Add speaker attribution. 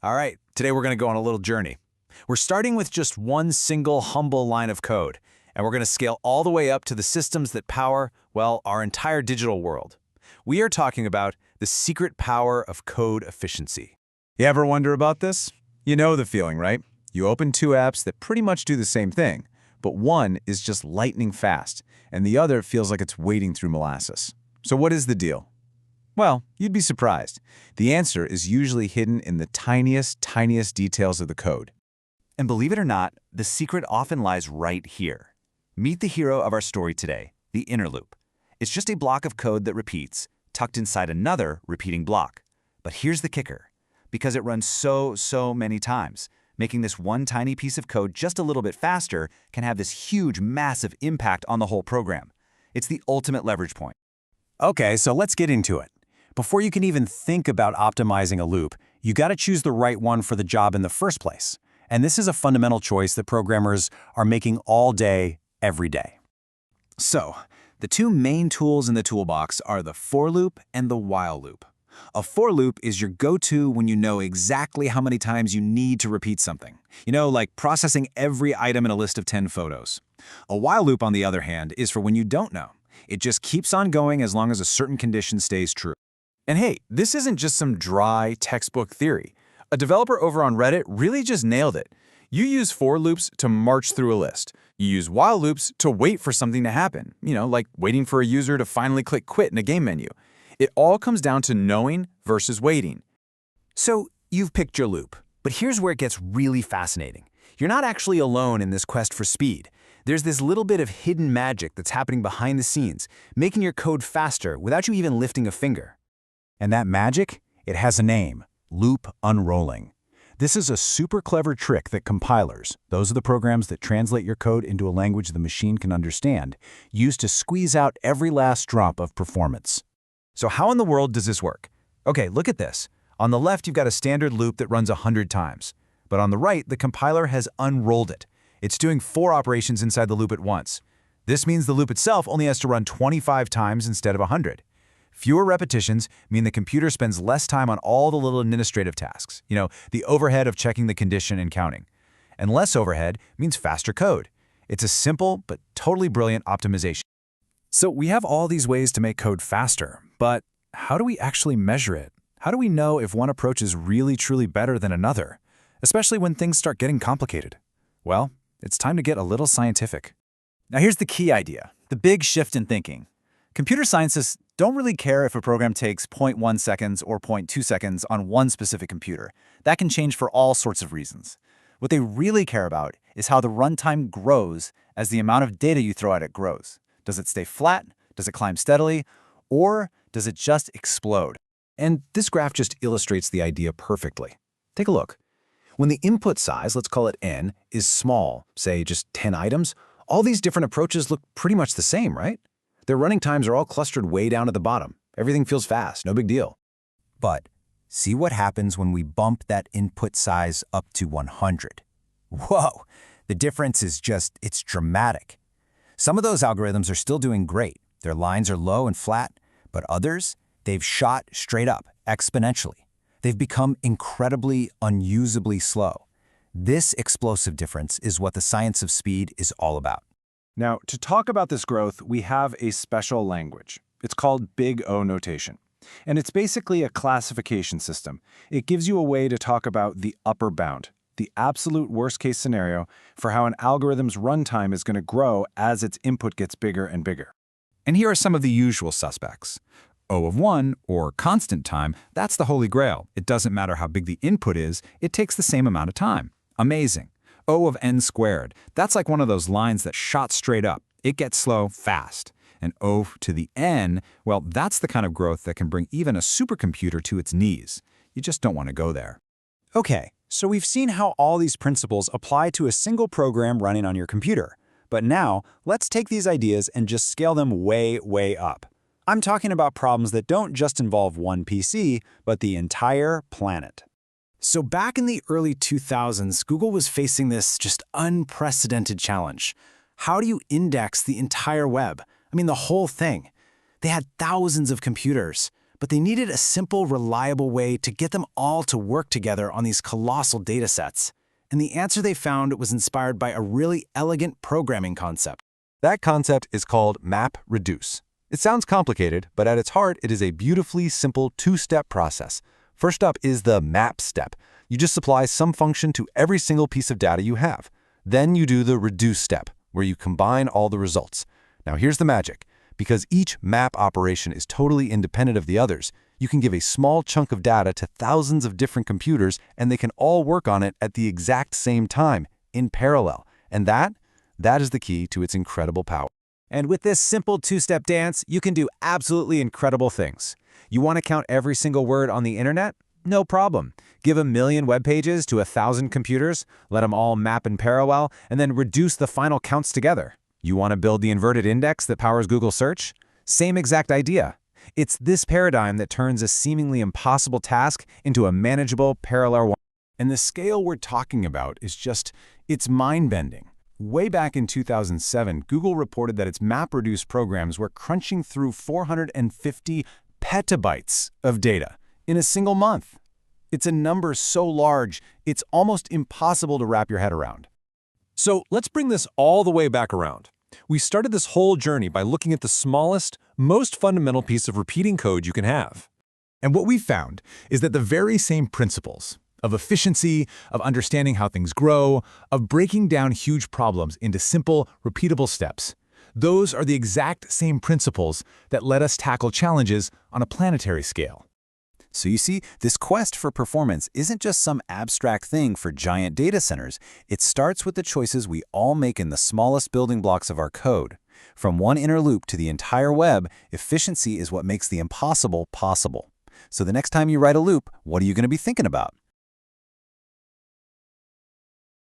Speaker 1: All right, today we're going to go on a little journey. We're starting with just one single humble line of code, and we're going to scale all the way up to the systems that power, well, our entire digital world. We are talking about the secret power of code efficiency. You ever wonder about this? You know the feeling, right? You open two apps that pretty much do the same thing, but one is just lightning fast, and the other feels like it's wading through molasses. So what is the deal? Well, you'd be surprised. The answer is usually hidden in the tiniest details of the code.
Speaker 2: And believe it or not, the secret often lies right here. Meet the hero of our story today, the inner loop. It's just a block of code that repeats, tucked inside another repeating block. But here's the kicker. Because it runs so many times, making this one tiny piece of code just a little bit faster can have this huge, massive impact on the whole program. It's the ultimate leverage point.
Speaker 1: Okay, so let's get into it. Before you can even think about optimizing a loop, you got to choose the right one for the job in the first place. And this is a fundamental choice that programmers are making all day, every day. So, the two main tools in the toolbox are the for loop and the while loop. A for loop is your go-to when you know exactly how many times you need to repeat something. You know, like processing every item in a list of 10 photos. A while loop, on the other hand, is for when you don't know. It just keeps on going as long as a certain condition stays true. And hey, this isn't just some dry textbook theory. A developer over on Reddit really just nailed it. You use for loops to march through a list. You use while loops to wait for something to happen, like waiting for a user to finally click quit in a game menu. It all comes down to knowing versus waiting. So you've picked your loop, but here's where it gets really fascinating. You're not actually alone in this quest for speed. There's this little bit of hidden magic that's happening behind the scenes, making your code faster without you even lifting a finger. And that magic? It has a name: loop unrolling. This is a super clever trick that compilers, those are the programs that translate your code into a language the machine can understand, use to squeeze out every last drop of performance. So how in the world does this work? Okay, look at this. On the left, you've got a standard loop that runs 100 times. But on the right, the compiler has unrolled it. It's doing 4 operations inside the loop at once. This means the loop itself only has to run 25 times instead of 100. Fewer repetitions mean the computer spends less time on all the little administrative tasks, the overhead of checking the condition and counting. And less overhead means faster code. It's a simple but totally brilliant optimization. So we have all these ways to make code faster, but how do we actually measure it? How do we know if one approach is really truly better than another, especially when things start getting complicated? Well, it's time to get a little scientific. Now here's the key idea, the big shift in thinking. Computer scientists don't really care if a program takes 0.1 seconds or 0.2 seconds on one specific computer. That can change for all sorts of reasons. What they really care about is how the runtime grows as the amount of data you throw at it grows. Does it stay flat? Does it climb steadily? Or does it just explode? And this graph just illustrates the idea perfectly. Take a look. When the input size, let's call it n, is small, say just 10 items, all these different approaches look pretty much the same, right? Their running times are all clustered way down at the bottom. Everything feels fast, no big deal. But see what happens when we bump that input size up to 100. Whoa, the difference is it's dramatic. Some of those algorithms are still doing great. Their lines are low and flat, but others, they've shot straight up, exponentially. They've become incredibly, unusably slow. This explosive difference is what the science of speed is all about. Now, to talk about this growth, we have a special language. It's called Big O notation. And it's basically a classification system. It gives you a way to talk about the upper bound, the absolute worst-case scenario for how an algorithm's runtime is going to grow as its input gets bigger and bigger. And here are some of the usual suspects. O of 1, or constant time, that's the holy grail. It doesn't matter how big the input is, it takes the same amount of time. Amazing. O of n squared, that's like one of those lines that shot straight up. It gets slow fast. And O to the n, well, that's the kind of growth that can bring even a supercomputer to its knees. You just don't want to go there. Okay, so we've seen how all these principles apply to a single program running on your computer. But now, let's take these ideas and just scale them way up. I'm talking about problems that don't just involve one PC, but the entire planet. So back in the early 2000s, Google was facing this just unprecedented challenge. How do you index the entire web? I mean, the whole thing. They had thousands of computers,
Speaker 3: but they needed a simple, reliable way to get them all to work together on these colossal data sets. And the answer they found was inspired by a really elegant programming concept.
Speaker 4: That concept is called MapReduce. It sounds complicated, but at its heart, it is a beautifully simple two-step process. First up is the map step. You just supply some function to every single piece of data you have. Then you do the reduce step, where you combine all the results. Now here's the magic. Because each map operation is totally independent of the others, you can give a small chunk of data to thousands of different computers, and they can all work on it at the exact same time, in parallel. And that is the key to its incredible power.
Speaker 1: And with this simple two-step dance, you can do absolutely incredible things. You want to count every single word on the internet? No problem. Give 1 million web pages to 1,000 computers, let them all map in parallel, and then reduce the final counts together. You want to build the inverted index that powers Google Search? Same exact idea. It's this paradigm that turns a seemingly impossible task into a manageable parallel one.
Speaker 5: And the scale we're talking about is it's mind-bending. Way back in 2007, Google reported that its MapReduce programs were crunching through 450 petabytes of data in a single month. It's a number so large, it's almost impossible to wrap your head around.
Speaker 6: So let's bring this all the way back around. We started this whole journey by looking at the smallest, most fundamental piece of repeating code you can have.
Speaker 5: And what we found is that the very same principles of efficiency, of understanding how things grow, of breaking down huge problems into simple, repeatable steps, those are the exact same principles that let us tackle challenges on a planetary scale.
Speaker 1: So you see, this quest for performance isn't just some abstract thing for giant data centers. It starts with the choices we all make in the smallest building blocks of our code. From one inner loop to the entire web, efficiency is what makes the impossible possible. So the next time you write a loop, what are you going to be thinking about?